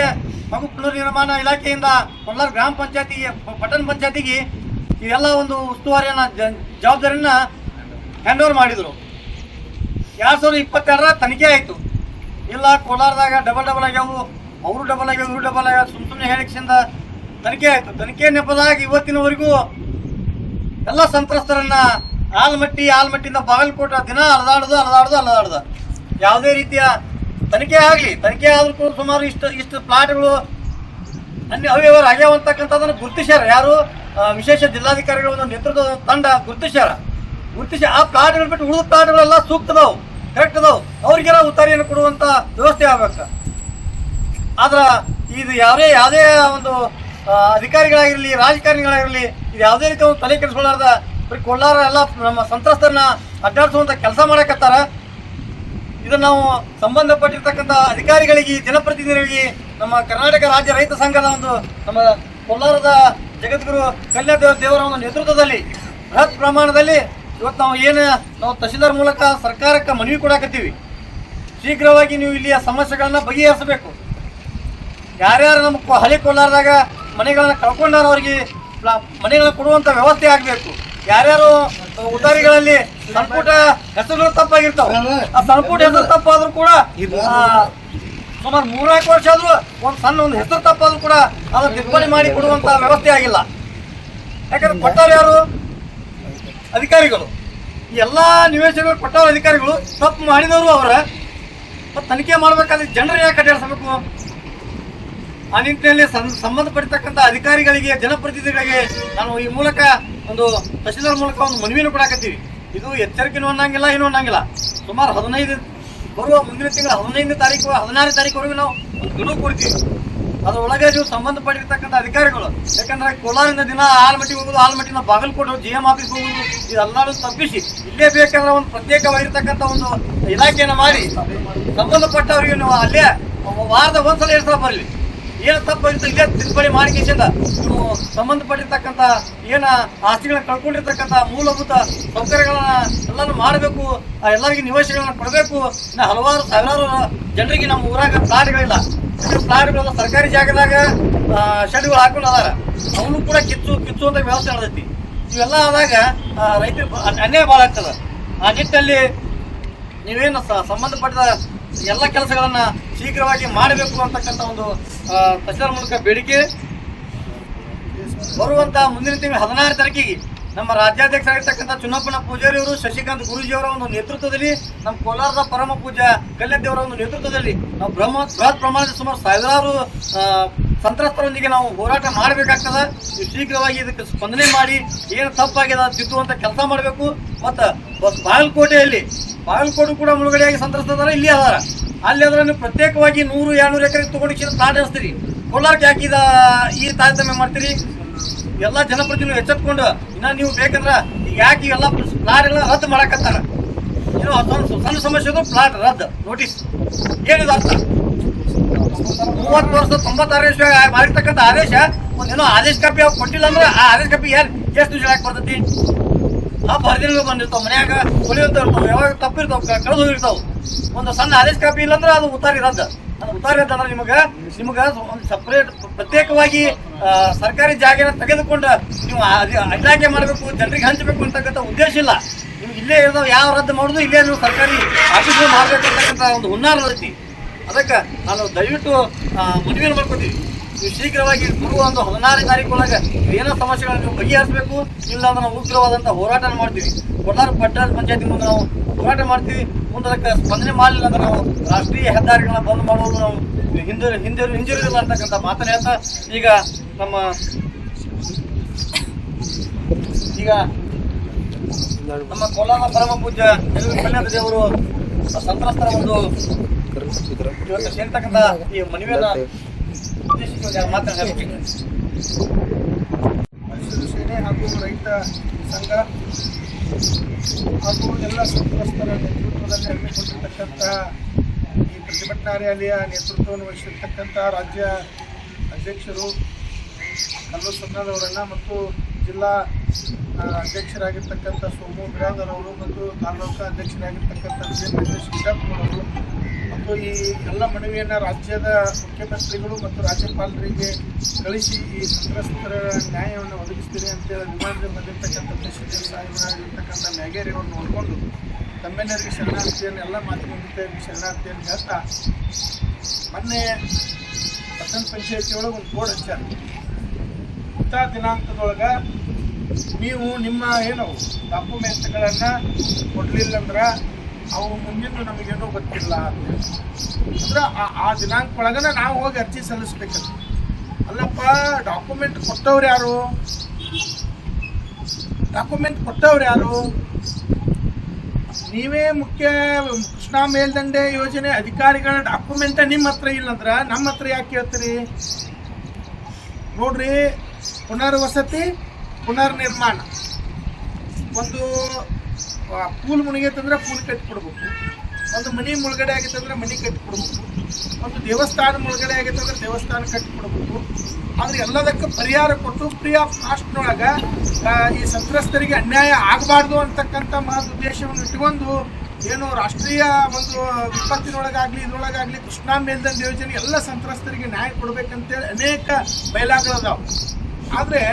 ಹಾಗೂ ಪುನರ್ನಿರ್ಮಾಣ ಇಲಾಖೆಯಿಂದ ಕೋಲಾರ ಗ್ರಾಮ ಪಂಚಾಯತಿಗೆ, ಪಟ್ಟಣ ಪಂಚಾಯತಿಗೆ ಇವೆಲ್ಲ ಒಂದು ಉಸ್ತುವಾರಿಯನ್ನು ಜವಾಬ್ದಾರಿಯನ್ನು ಹ್ಯಾಂಡ್ ಓವರ್ ಮಾಡಿದರು. 2022 ತನಿಖೆ ಆಯಿತು. ಇಲ್ಲ ಕೋಲಾರದಾಗ ಡಬಲ್ ಆಗ್ಯಾವು, ಅವರು ಡಬಲ್ ಆಗ್ಯಾವ, ಇವರು ಡಬಲ್ ಆಗ್ಯಾವ, ಸುಮ್ಮನೆ ಹೇಳಿಕೆಯಿಂದ ತನಿಖೆ ಆಯಿತು. ತನಿಖೆ ನೆಪದಾಗ ಇವತ್ತಿನವರೆಗೂ ಎಲ್ಲ ಸಂತ್ರಸ್ತರನ್ನ ಆಲ್ಮಟ್ಟಿಯಿಂದ ಬಾಗಲಕೋಟೆ ದಿನ ಅಲದಾಡ್ದು ಯಾವುದೇ ರೀತಿಯ ತನಿಖೆ ಆಗಲಿ. ತನಿಖೆ ಆದ್ರೂ ಕೂಡ ಸುಮಾರು ಇಷ್ಟು ಪ್ಲಾಟ್ಗಳು ಅವ್ಯವಹಾರ ಆಗ್ಯಾವ ಅಂತಕ್ಕಂಥದ್ದನ್ನು ಗುರುತಿಸ್ಯಾರ. ಯಾರು ವಿಶೇಷ ಜಿಲ್ಲಾಧಿಕಾರಿಗಳ ಒಂದು ನೇತೃತ್ವದ ತಂಡ ಗುರುತಿಸಿ ಆ ಪ್ಲಾಟ್ಗಳು ಬಿಟ್ಟು ಉಳಿದ ಪ್ಲಾಟ್ಗಳೆಲ್ಲ ಸೂಕ್ತದವು, ಕರೆಕ್ಟ್ ಅದಾವು, ಅವ್ರಿಗೆಲ್ಲ ಉತ್ತಾರಿಯನ್ನು ಕೊಡುವಂಥ ವ್ಯವಸ್ಥೆ ಆಗ್ಬೇಕು. ಆದ್ರೆ ಇದು ಯಾವುದೇ ಒಂದು ಅಧಿಕಾರಿಗಳಾಗಿರಲಿ, ರಾಜಕಾರಣಿಗಳಾಗಿರಲಿ, ಇದು ಯಾವುದೇ ರೀತಿ ಒಂದು ತಲೆ ಕೆಡಿಸ್ಕೊಳ್ಳಾರ್ದ ಬರೀ ಕೋಲಾರ ಎಲ್ಲ ನಮ್ಮ ಸಂತ್ರಸ್ತರನ್ನ ಅಡ್ಡಾಡಿಸುವಂಥ ಕೆಲಸ ಮಾಡಕತ್ತಾರ. ಇದನ್ನು ನಾವು ಸಂಬಂಧಪಟ್ಟಿರ್ತಕ್ಕಂಥ ಅಧಿಕಾರಿಗಳಿಗೆ, ಜನಪ್ರತಿನಿಧಿಗಳಿಗೆ, ನಮ್ಮ ಕರ್ನಾಟಕ ರಾಜ್ಯ ರೈತ ಸಂಘದ ಒಂದು ನಮ್ಮ ಕೋಲಾರದ ಜಗದ್ಗುರು ಕಲ್ಯಾಣ ದೇವರ ಒಂದು ನೇತೃತ್ವದಲ್ಲಿ ಬೃಹತ್ ಪ್ರಮಾಣದಲ್ಲಿ ಇವತ್ತು ನಾವು ತಹಶೀಲ್ದಾರ್ ಮೂಲಕ ಸರ್ಕಾರಕ್ಕೆ ಮನವಿ ಕೊಡಾಕತ್ತೀವಿ. ಶೀಘ್ರವಾಗಿ ನೀವು ಇಲ್ಲಿಯ ಸಮಸ್ಯೆಗಳನ್ನ ಬಗೆಹರಿಸಬೇಕು. ಯಾರ್ಯಾರು ನಮ್ಮ ಹಳೆ ಕೋಲಾರದಾಗ ಮನೆಗಳನ್ನ ಕಳ್ಕೊಂಡಾರ ಅವರಿಗೆ ಮನೆಗಳನ್ನ ಕೊಡುವಂಥ ವ್ಯವಸ್ಥೆ ಆಗಬೇಕು. ಯಾರ್ಯಾರು ಉತ್ತಾರಿಗಳಲ್ಲಿ ಸಂಪುಟ ಹೆಸರುಗಳು ತಪ್ಪಾಗಿರ್ತಾವೆ, ಆ ಸಂಪುಟ ಹೆಸರು ತಪ್ಪಾದ್ರೂ ಕೂಡ ಸುಮಾರು 3-4 ವರ್ಷ ಆದ್ರೂ ಒಂದು ಹೆಸರು ತಪ್ಪಾದ್ರೂ ಕೂಡ ಅದನ್ನು ತಿದ್ದುಪಡಿ ಮಾಡಿ ಕೊಡುವಂಥ ವ್ಯವಸ್ಥೆ ಆಗಿಲ್ಲ. ಯಾಕಂದ್ರೆ ಕೊಟ್ಟವ್ರು ಯಾರು? ಅಧಿಕಾರಿಗಳು. ಈ ಎಲ್ಲ ನಿವೇಶನಗಳು ಕೊಟ್ಟವ್ರ ಅಧಿಕಾರಿಗಳು, ತಪ್ಪು ಮಾಡಿದವರು ಅವರ. ಮತ್ತು ತನಿಖೆ ಮಾಡಬೇಕಾದ್ರೆ ಜನರು ಯಾಕೆ ಅಡ್ಡಾಡಿಸಬೇಕು? ಆ ನಿಟ್ಟಿನಲ್ಲಿ ಸಂಬಂಧಪಟ್ಟಿರ್ತಕ್ಕಂಥ ಅಧಿಕಾರಿಗಳಿಗೆ, ಜನಪ್ರತಿನಿಧಿಗಳಿಗೆ ನಾನು ಈ ಮೂಲಕ ಒಂದು ತಹಶೀಲ್ದಾರ್ ಮೂಲಕ ಒಂದು ಮನವಿಯನ್ನು ಕೊಡಾಕತ್ತೀವಿ. ಇದು ಎಚ್ಚರಿಕೆನೂ ಅನ್ನಂಗಿಲ್ಲ, ಏನೂ ಅನ್ನಂಗಿಲ್ಲ. ಸುಮಾರು ಮುಂದಿನ ತಿಂಗಳ 15ನೇ ತಾರೀಕು 16ನೇ ತಾರೀಕುವರೆಗೂ ನಾವು ಒಂದು ಗಡುವು ಕೊಡ್ತೀವಿ. ಅದರೊಳಗೆ ನೀವು ಸಂಬಂಧಪಟ್ಟಿರ್ತಕ್ಕಂಥ ಅಧಿಕಾರಿಗಳು, ಯಾಕಂದ್ರೆ ಕೋಲಾರಿಂದ ದಿನ ಆಲ್ಮಟ್ಟಿಗೆ ಹೋಗೋದು, ಆಲ್ಮಟ್ಟಿಯಿಂದ ಬಾಗಲಕೋಟೆ GM ಆಫೀಸ್ ಹೋಗೋದು, ಇದೆಲ್ಲರೂ ತಪ್ಪಿಸಿ ಇಲ್ಲೇ ಬೇಕಾದ್ರೆ ಒಂದು ಪ್ರತ್ಯೇಕವಾಗಿರ್ತಕ್ಕಂಥ ಒಂದು ಇಲಾಖೆಯನ್ನು ಮಾಡಿ ಸಂಬಂಧಪಟ್ಟವರಿಗೆ ನೀವು ಅಲ್ಲೇ ವಾರದ ಒಂದ್ಸಲ 2 ಸಲ ಬರಲಿ. ಏನು ತಪ್ಪಾಗಿತ್ತು ಇಲ್ಲೇ ತಿದ್ದುಪಡಿ ಮಾಡಿಕೆಯಿಂದ ನೀವು ಸಂಬಂಧಪಟ್ಟಿರ್ತಕ್ಕಂಥ ಏನು ಆಸ್ತಿಗಳನ್ನ ಕಳ್ಕೊಂಡಿರ್ತಕ್ಕಂಥ ಮೂಲಭೂತ ಸೌಕರ್ಯಗಳನ್ನ ಎಲ್ಲನೂ ಮಾಡಬೇಕು. ಎಲ್ಲರಿಗೂ ನಿವಾಸಿಗಳನ್ನ ಕೊಡಬೇಕು. ಇನ್ನು ಹಲವಾರು ಸಾವಿರಾರು ಜನರಿಗೆ ನಮ್ಮ ಊರಾಗ ಪ್ಲಾಟ್ಗಳಿಲ್ಲ. ಪ್ಲಾಟ್ಗಳು ಸರ್ಕಾರಿ ಜಾಗದಾಗ ಶೆಡ್ಗಳು ಹಾಕೊಂಡು ಅದಾರ, ಅವನು ಕೂಡ ಕಿಚ್ಚುವಂಥ ವ್ಯವಸ್ಥೆ ನಡೆದೈತಿ. ಇವೆಲ್ಲ ಆದಾಗ ರೈತರು ಅನ್ಯಾಯ ಭಾಳ ಆಗ್ತದೆ. ಆ ನಿಟ್ಟಿನಲ್ಲಿ ನೀವೇನು ಸಂಬಂಧಪಟ್ಟ ಎಲ್ಲ ಕೆಲಸಗಳನ್ನ ಶೀಘ್ರವಾಗಿ ಮಾಡಬೇಕು ಅಂತಕ್ಕಂಥ ಒಂದು ತಹಶೀಲ್ದಾರ್ ಮೂಲಕ ಬೇಡಿಕೆ. ಬರುವಂತ ಮುಂದಿನ ತಿಂಗಳು 16ನೇ ತಾರೀಕಿಗೆ ನಮ್ಮ ರಾಜ್ಯಾಧ್ಯಕ್ಷರಾಗಿರ್ತಕ್ಕಂಥ ಚುನಾಪನ ಪೂಜಾರಿ ಅವರು, ಶಶಿಕಾಂತ್ ಗುರೂಜಿಯವರ ಒಂದು ನೇತೃತ್ವದಲ್ಲಿ, ನಮ್ಮ ಕೋಲಾರದ ಪರಮ ಪೂಜಾ ಕಲ್ಯಾಣ ದೇವರ ಒಂದು ನೇತೃತ್ವದಲ್ಲಿ ನಾವು ಬೃಹತ್ ಪ್ರಮಾಣದ ಸುಮಾರು ಸಾವಿರಾರು ಸಂತ್ರಸ್ತರೊಂದಿಗೆ ನಾವು ಹೋರಾಟ ಮಾಡಬೇಕಾಗ್ತದೆ. ಶೀಘ್ರವಾಗಿ ಇದಕ್ಕೆ ಸ್ಪಂದನೆ ಮಾಡಿ ಏನು ತಪ್ಪಾಗಿದೆ ತಿದ್ದುವಂಥ ಕೆಲಸ ಮಾಡಬೇಕು. ಮತ್ತು ಬಾಗಲಕೋಟೆ ಕೂಡ ಮುಳುಗಡೆಯಾಗಿ ಸಂತ್ರಸ್ತದಾರ ಇಲ್ಲಿ ಅದಾರ. ಅಲ್ಲಿ ಅದರ ನೀವು ಪ್ರತ್ಯೇಕವಾಗಿ 100-200 ಎಕರೆ ತೊಗೊಂಡು ಪ್ಲಾಟ್ ಹಚ್ತೀರಿ. ಕೋಲಾರಕ್ಕೆ ಹಾಕಿದ ಈ ತಾರತಮ್ಯ ಮಾಡ್ತೀರಿ. ಎಲ್ಲ ಜನಪ್ರತಿನಿಧಿಗಳು ಎಚ್ಚೆತ್ಕೊಂಡು ಇನ್ನು ನೀವು ಬೇಕಂದ್ರೆ ಯಾಕೆ ಇವೆಲ್ಲ ಪ್ಲಾಟ್ಗಳನ್ನ ರದ್ದು ಮಾಡಕತ್ತಾರ. ಏನೋ ಸಣ್ಣ ಸಮಸ್ಯೆ ಪ್ಲಾಟ್ ರದ್ದು ನೋಟಿಸ್ ಏನಿದೆ ಅರ್ಥ? 30 ವರ್ಷ 96 ಮಾಡಿರ್ತಕ್ಕಂಥ ಆದೇಶ ಒಂದೇನೋ ಆದೇಶ ಕಾಪಿ ಅವ್ರು ಕೊಟ್ಟಿಲ್ಲ ಅಂದ್ರೆ ಆ ಆದೇಶ ಕಾಪಿ ಎಷ್ಟು ದಿವಸ ಯಾಕೆ ಬರ್ತೈತಿ? ಆ ಬರ್ದಿನ ಬಂದಿರ್ತಾವೆ, ಮನ್ಯಾಗ ಹೊಲಿಯುವಂಥವ್ರು ಯಾವಾಗ ತಪ್ಪಿರ್ತಾವೆ, ಕಳೆದು ಹೋಗಿರ್ತಾವೆ. ಒಂದು ಸಣ್ಣ ಆದೇಶ ಕಾಪಿ ಇಲ್ಲಾಂದ್ರೆ ಅದು ಉತ್ತಾರಿ ರದ್ದು. ಅದು ಉತ್ತಾರಿ ರದ್ದು ಅಂದ್ರೆ ನಿಮಗೆ ಒಂದು ಸಪ್ರೇಟ್ ಪ್ರತ್ಯೇಕವಾಗಿ ಸರ್ಕಾರಿ ಜಾಗನ ತೆಗೆದುಕೊಂಡು ನೀವು ಇಲಾಖೆ ಮಾಡಬೇಕು, ಜನರಿಗೆ ಹಂಚಬೇಕು ಅಂತಕ್ಕಂಥ ಉದ್ದೇಶ ಇಲ್ಲ. ನಿಮ್ಗೆ ಇಲ್ಲೇ ಇರೋದು ಯಾವ ರದ್ದು ಮಾಡೋದು ಇಲ್ಲೇ ನೀವು ಸರ್ಕಾರಿ ಆಫೀಸ್ಗಳು ಮಾಡಬೇಕಂತಕ್ಕಂಥ ಒಂದು ಹುನ್ನಾರ ಐತಿ. ಅದಕ್ಕೆ ನಾನು ದಯವಿಟ್ಟು ಮನವಿಯನ್ನು ಮಾಡ್ಕೊತೀವಿ. ನೀವು ಶೀಘ್ರವಾಗಿ ಬರುವ ಒಂದು 16ನೇ ತಾರೀಕು ಒಳಗೆ ಏನೋ ಸಮಸ್ಯೆಗಳನ್ನು ನೀವು ಬಗೆಹರಿಸಬೇಕು. ಇಲ್ಲ ಅಂದ್ರೆ ನಾವು ಉಗ್ರವಾದಂಥ ಹೋರಾಟ ಮಾಡ್ತೀವಿ. ಕೋಲಾರ ಪಟ್ಟಣ ಪಂಚಾಯತಿ ಮುಂದೆ ನಾವು ಹೋರಾಟ ಮಾಡ್ತೀವಿ. ಮುಂದೆ ಅದಕ್ಕೆ ಸ್ಪಂದನೆ ಮಾಡಲಿಲ್ಲ ಅಂದ್ರೆ ನಾವು ರಾಷ್ಟ್ರೀಯ ಹೆದ್ದಾರಿಗಳನ್ನ ಬಂದ್ ಮಾಡುವುದು ನಾವು ಹಿಂಜರಿದಿಲ್ಲ ಅಂತಕ್ಕಂಥ ಮಾತನ್ನ ಹೇಳ್ತಾ ಈಗ ನಮ್ಮ ಕೋಲಾರ ಪರಮ ಪೂಜ್ಯ ಕಲ್ಯಾಣ ದೇವರು ಸಂತ್ರಸ್ತರ ಒಂದು ಇವತ್ತು ಸೇರ್ತಕ್ಕಂಥ ಈ ಮನವಿಯನ್ನ ಉದ್ದೇಶಿಸಿ ಮಾತನಾಡಬೇಕು. ಹಸಿರು ಸೇನೆ ಹಾಗೂ ರೈತ ಸಂಘ ಹಾಗೂ ಎಲ್ಲ ಸಂತ್ರಸ್ತರ ನೇತೃತ್ವದಲ್ಲಿ ಹಮ್ಮಿಕೊಂಡಿರ್ತಕ್ಕಂಥ ಈ ಪ್ರತಿಭಟನಾ ರ್ಯಾಲಿಯ ನೇತೃತ್ವವನ್ನು ವಹಿಸಿರ್ತಕ್ಕಂಥ ರಾಜ್ಯ ಅಧ್ಯಕ್ಷರು ಕಲ್ಲು ಸೊನ್ನದವರನ್ನು ಮತ್ತು ಜಿಲ್ಲಾ ಅಧ್ಯಕ್ಷರಾಗಿರ್ತಕ್ಕಂಥ ಸೋಮು ಬಿರಾದರ್ ಅವರು ಮತ್ತು ತಾಲೂಕು ಅಧ್ಯಕ್ಷರಾಗಿರ್ತಕ್ಕಂಥ ವಿಜಯ ಮಹೇಶ್ ಗಿಡಪ್ಪನವರು ಮತ್ತು ಈ ಎಲ್ಲ ಮನವಿಯನ್ನು ರಾಜ್ಯದ ಮುಖ್ಯಮಂತ್ರಿಗಳು ಮತ್ತು ರಾಜ್ಯಪಾಲರಿಗೆ ಕಳಿಸಿ ಈ ಸಂತ್ರಸ್ತರ ನ್ಯಾಯವನ್ನು ಒದಗಿಸ್ತೀನಿ ಅಂತೇಳಿ ವಿಮಾನದಲ್ಲಿ ಬಂದಿರತಕ್ಕಂಥ ಪ್ರೆಸಿಡೆಂಟ್ ಸಾಹೇಬರಾಗಿರ್ತಕ್ಕಂಥ ಮ್ಯಾಗೇರಿ ಅವರು ನೋಡಿಕೊಂಡು ತಮ್ಮೆಲ್ಲರಿಗೆ ಶರಣಾರ್ಥಿಯನ್ನು ಎಲ್ಲ ಮಾಧ್ಯಮ ಮಿತ್ರರಿಗೆ ಶರಣಾರ್ಥಿಯನ್ನು ಹೇಳ್ತಾ ಮೊನ್ನೆ ಪಟ್ಟಣ ಪಂಚಾಯತಿಯೊಳಗೆ ಒಂದು ಬೋರ್ಡ್ ಹಚ್ಚಾರ. ಇಂಥ ದಿನಾಂಕದೊಳಗೆ ನೀವು ನಿಮ್ಮ ಏನು ಡಾಕ್ಯುಮೆಂಟ್ಗಳನ್ನು ಕೊಡಲಿಲ್ಲಂದ್ರೆ ಅವು ಮುಂದಿನ ನಮಗೇನೂ ಗೊತ್ತಿಲ್ಲ ಅಂದ್ರೆ ಆ ದಿನಾಂಕ ಒಳಗನ ನಾವು ಹೋಗಿ ಅರ್ಜಿ ಸಲ್ಲಿಸ್ಬೇಕಂತ. ಅಲ್ಲಪ್ಪ, ಡಾಕ್ಯುಮೆಂಟ್ ಕೊಟ್ಟವ್ರು ಯಾರು? ಡಾಕ್ಯುಮೆಂಟ್ ಕೊಟ್ಟವ್ರು ಯಾರು? ನೀವೇ ಮುಖ್ಯ ಕೃಷ್ಣಾ ಮೇಲ್ದಂಡೆ ಯೋಜನೆ ಅಧಿಕಾರಿಗಳ ಡಾಕ್ಯುಮೆಂಟ ನಿಮ್ಮ ಹತ್ರ ಇಲ್ಲಂದ್ರೆ ನಮ್ಮ ಹತ್ರ ಯಾಕೆ ಕೇಳ್ತೀರಿ? ನೋಡ್ರಿ, ಪುನರ್ವಸತಿ ಪುನರ್ನಿರ್ಮಾಣ, ಒಂದು ಪೂಲ್ ಮುಳುಗೈತಂದ್ರೆ ಪೂಲ್ ಕಟ್ಟಿಕೊಡ್ಬೇಕು, ಒಂದು ಮನೆ ಮುಳುಗಡೆ ಆಗೈತಂದ್ರೆ ಮನೆ ಕಟ್ಟಿಕೊಡ್ಬೇಕು, ಒಂದು ದೇವಸ್ಥಾನ ಮುಳುಗಡೆ ಆಗೈತಂದ್ರೆ ದೇವಸ್ಥಾನ ಕಟ್ಟಿಕೊಡ್ಬೇಕು. ಆದರೆ ಎಲ್ಲದಕ್ಕೆ ಪರಿಹಾರ ಕೊಟ್ಟು ಫ್ರೀ ಆಫ್ ಕಾಸ್ಟ್ನೊಳಗೆ ಈ ಸಂತ್ರಸ್ತರಿಗೆ ಅನ್ಯಾಯ ಆಗಬಾರ್ದು ಅಂತಕ್ಕಂಥ ಮಹತ್ ಉದ್ದೇಶವನ್ನು ಇಟ್ಕೊಂಡು ಏನು ರಾಷ್ಟ್ರೀಯ ಒಂದು ವಿಪತ್ತಿನೊಳಗಾಗಲಿ ಇದರೊಳಗಾಗಲಿ ಕೃಷ್ಣಾ ಮೇಲ್ದಂಡೆ ಯೋಜನೆ ಎಲ್ಲ ಸಂತ್ರಸ್ತರಿಗೆ ನ್ಯಾಯ ಕೊಡ್ಬೇಕಂತೇಳಿ ಅನೇಕ ಬಯಲಾಗಳದಾವೆ. ಆದರೆ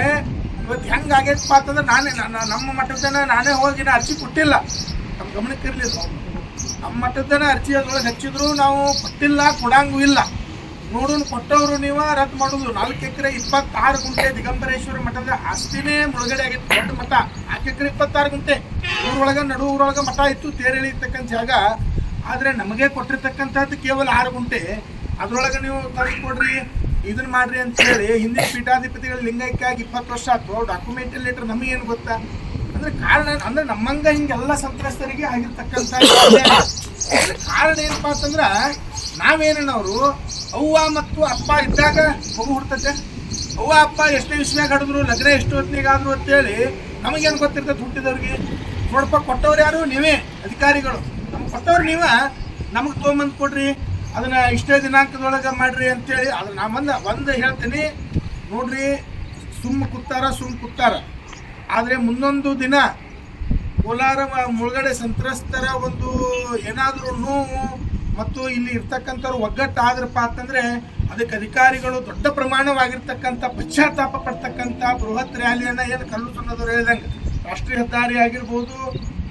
ಇವತ್ತು ಹೆಂಗೆ ಆಗೈತಪ್ಪ ಅಂತಂದ್ರೆ ನಮ್ಮ ಮಟ್ಟದನ ನಾನೇ ಹೋಗಿ ಅರ್ಜಿ ಕೊಟ್ಟಿಲ್ಲ, ನಮ್ಮ ಗಮನಕ್ಕೆ ಇರಲಿಲ್ಲ. ನಮ್ಮ ಮಟ್ಟದನ ಅರ್ಜಿ ಅದ್ರೊಳಗೆ ಹಚ್ಚಿದ್ರು ನಾವು ಕೊಟ್ಟಿಲ್ಲ, ಕೊಡಂಗೂ ಇಲ್ಲ. ನೋಡೋಣ ಕೊಟ್ಟವರು ನೀವು ರದ್ದು ಮಾಡೋದು. 4 ಎಕರೆ 26 ಗುಂಟೆ ದಿಗಂಬರೇಶ್ವರ ಮಠದ ಆಸ್ತಿನೇ ಮುಳುಗಡೆ ಆಗೈತೆ. ದೊಡ್ಡ ಮಠ, 4 ಎಕರೆ 26 ಗುಂಟೆ ಊರೊಳಗೆ ಊರೊಳಗೆ ಮಠ ಇತ್ತು, ತೇರೆಳಿರ್ತಕ್ಕಂಥ ಜಾಗ. ಆದರೆ ನಮಗೆ ಕೊಟ್ಟಿರ್ತಕ್ಕಂಥದ್ದು ಕೇವಲ 6 ಗುಂಟೆ. ಅದರೊಳಗೆ ನೀವು ತಂದುಕೊಡ್ರಿ, ಇದನ್ನ ಮಾಡ್ರಿ ಅಂತ ಹೇಳಿ ಹಿಂದಿನ ಪೀಠಾಧಿಪತಿಗಳ ಲಿಂಗೈಕ್ಯಾಗಿ 20 ವರ್ಷ ಆಯ್ತು. ಡಾಕ್ಯುಮೆಂಟ್ ಲೆಟರ್ ನಮಗೇನು ಗೊತ್ತಾ? ಅಂದ್ರೆ ಕಾರಣ ಅಂದ್ರೆ ನಮ್ಮಂಗ ಹಿಂಗೆಲ್ಲ ಸಂತ್ರಸ್ತರಿಗೆ ಆಗಿರ್ತಕ್ಕಂಥ ಕಾರಣ ಏನಪ್ಪಾ ಅಂತಂದ್ರೆ ನಾವೇನವರು ಅವ್ವ ಮತ್ತು ಅಪ್ಪ ಇದ್ದಾಗ ಮಗು ಹುಡ್ತತೆ. ಅವ್ವ ಅಪ್ಪ ಎಷ್ಟೇ ವಿಷಯ ಹಡಿದ್ರು ಲಗ್ನ ಎಷ್ಟು ಹೊತ್ತಿಗಾದ್ರು ಅಂತೇಳಿ ನಮಗೇನು ಗೊತ್ತಿರ್ತದೆ ಹುಟ್ಟಿದವ್ರಿಗೆ? ನೋಡಪ್ಪ, ಕೊಟ್ಟವ್ರು ಯಾರು? ನೀವೇ ಅಧಿಕಾರಿಗಳು. ನಮ್ಗೆ ಕೊಟ್ಟವ್ರು ನೀವ, ನಮಗೆ ತೊಗೊಂಬಂದು ಕೊಡ್ರಿ, ಅದನ್ನ ಇಷ್ಟೇ ದಿನಾಂಕದೊಳಗೆ ಮಾಡ್ರಿ ಅಂತೇಳಿ. ಅದನ್ನ ನಾ ಒಂದು ಹೇಳ್ತೀನಿ ನೋಡ್ರಿ, ಸುಮ್ಮ ಕೂತಾರ. ಆದರೆ ಮುಂದೊಂದು ದಿನ ಕೋಲಾರ ಮುಳುಗಡೆ ಸಂತ್ರಸ್ತರ ಒಂದು ಏನಾದರೂ ನೋವು ಮತ್ತು ಇಲ್ಲಿ ಇರ್ತಕ್ಕಂಥವ್ರು ಒಗ್ಗಟ್ಟಾದ್ರಪ್ಪ ಅಂತಂದರೆ ಅದಕ್ಕೆ ಅಧಿಕಾರಿಗಳು ದೊಡ್ಡ ಪ್ರಮಾಣವಾಗಿರ್ತಕ್ಕಂಥ ಪಶ್ಚಾತ್ತಾಪ ಪಡ್ತಕ್ಕಂಥ ಬೃಹತ್ ರ್ಯಾಲಿಯನ್ನು ಏನು ಕಲ್ಲು ಸೊನ್ನದವ್ರು ಹೇಳಿದಂಗೆ ರಾಷ್ಟ್ರೀಯ ಹೆದ್ದಾರಿ ಆಗಿರ್ಬೋದು